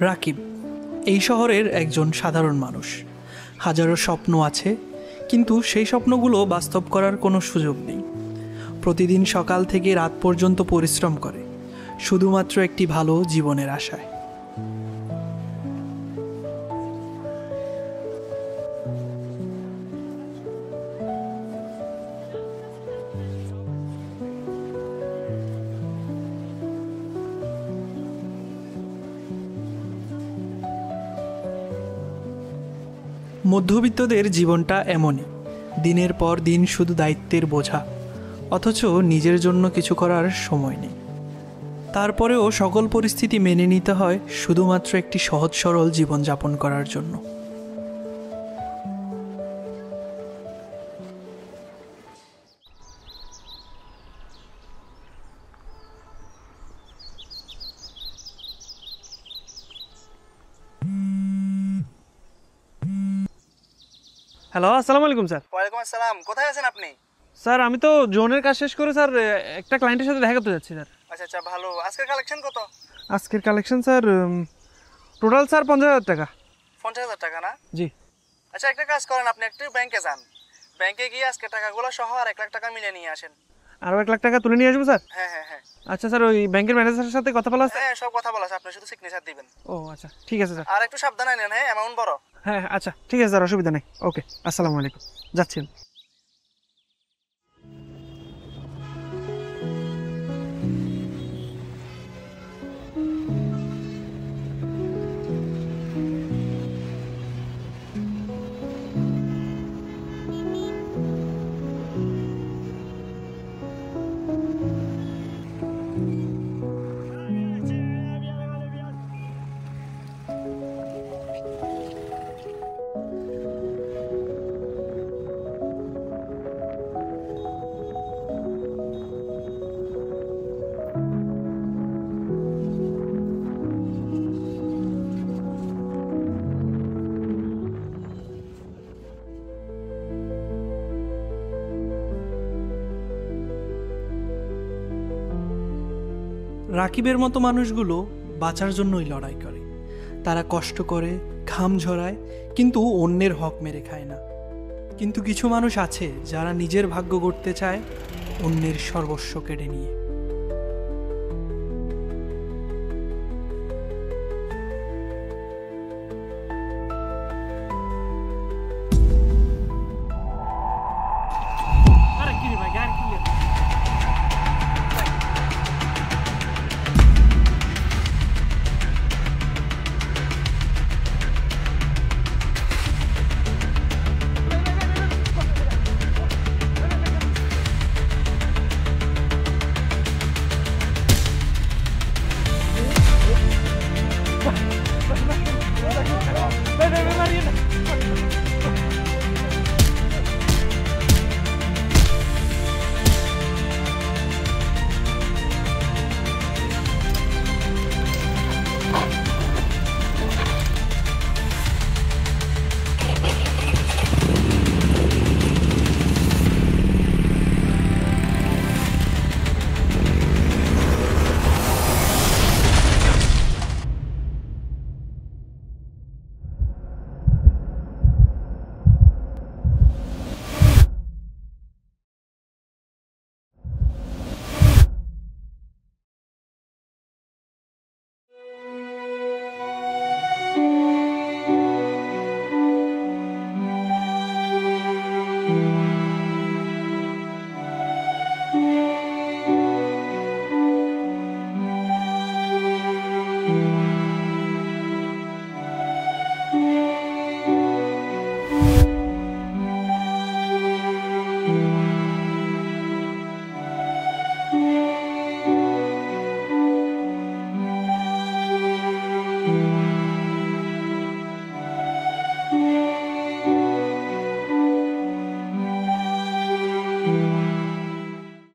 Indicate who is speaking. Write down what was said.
Speaker 1: রাকিব এই শহরের একজন সাধারণ মানুষ। হাজারো স্বপ্ন আছে, কিন্তু সেই স্বপ্নগুলো বাস্তব করার কোনো সুযোগ নেই। প্রতিদিন সকাল থেকে রাত পর্যন্ত পরিশ্রম করে শুধুমাত্র একটি ভালো জীবনের আশায়। মধ্যবিত্তদের জীবনটা এমনই, দিনের পর দিন শুধু দায়িত্বের বোঝা, অথচ নিজের জন্য কিছু করার সময় নেই। তারপরেও সকল পরিস্থিতি মেনে নিতে হয় শুধুমাত্র একটি সহজ সরল জীবনযাপন করার জন্য।
Speaker 2: হ্যালো, আসসালামু আলাইকুম স্যার।
Speaker 3: ওয়ালাইকুম আসসালাম। কোথায় আছেন আপনি?
Speaker 2: স্যার আমি তো জোনের কাজ শেষ করে স্যার একটা ক্লায়েন্টের সাথে দেখা করতে যাচ্ছি স্যার।
Speaker 3: আচ্ছা আচ্ছা, ভালো। আজকের কালেকশন কত?
Speaker 2: আজকের কালেকশন স্যার টোটাল স্যার 50,000 টাকা।
Speaker 3: 50,000 টাকা না?
Speaker 2: জি।
Speaker 3: আচ্ছা, একটা কাজ করেন, আপনি একটু ব্যাংকে যান। ব্যাংকে গিয়ে আজকে টাকাগুলো সহ আর 1 লাখ টাকা মিলে নিয়ে আসেন।
Speaker 2: আরও 1 লাখ টাকা তুলে নিয়ে আসবো স্যার?
Speaker 3: হ্যাঁ হ্যাঁ হ্যাঁ।
Speaker 2: আচ্ছা স্যার, ওই ব্যাংকের ম্যানেজারের সাথে কথা বলা আছে?
Speaker 3: হ্যাঁ, সব কথা বলা আছে, আপনি শুধু সিগনেচার দিবেন।
Speaker 2: ও আচ্ছা, ঠিক আছে স্যার।
Speaker 3: আর একটু সাবধানে নেন, হ্যাঁ, অ্যামাউন্ট বড়।
Speaker 2: হ্যাঁ আচ্ছা ঠিক আছে স্যার, অসুবিধা নেই। ওকে, আসসালামু আলাইকুম, যাচ্ছি আমি।
Speaker 1: রাকিবের মতো মানুষগুলো বাঁচার জন্যই লড়াই করে। তারা কষ্ট করে, ঘাম ঝরায়, কিন্তু অন্যের হক মেরে খায় না। কিন্তু কিছু মানুষ আছে যারা নিজের ভাগ্য গড়তে চায় অন্যের সর্বস্ব কেড়ে নিয়ে।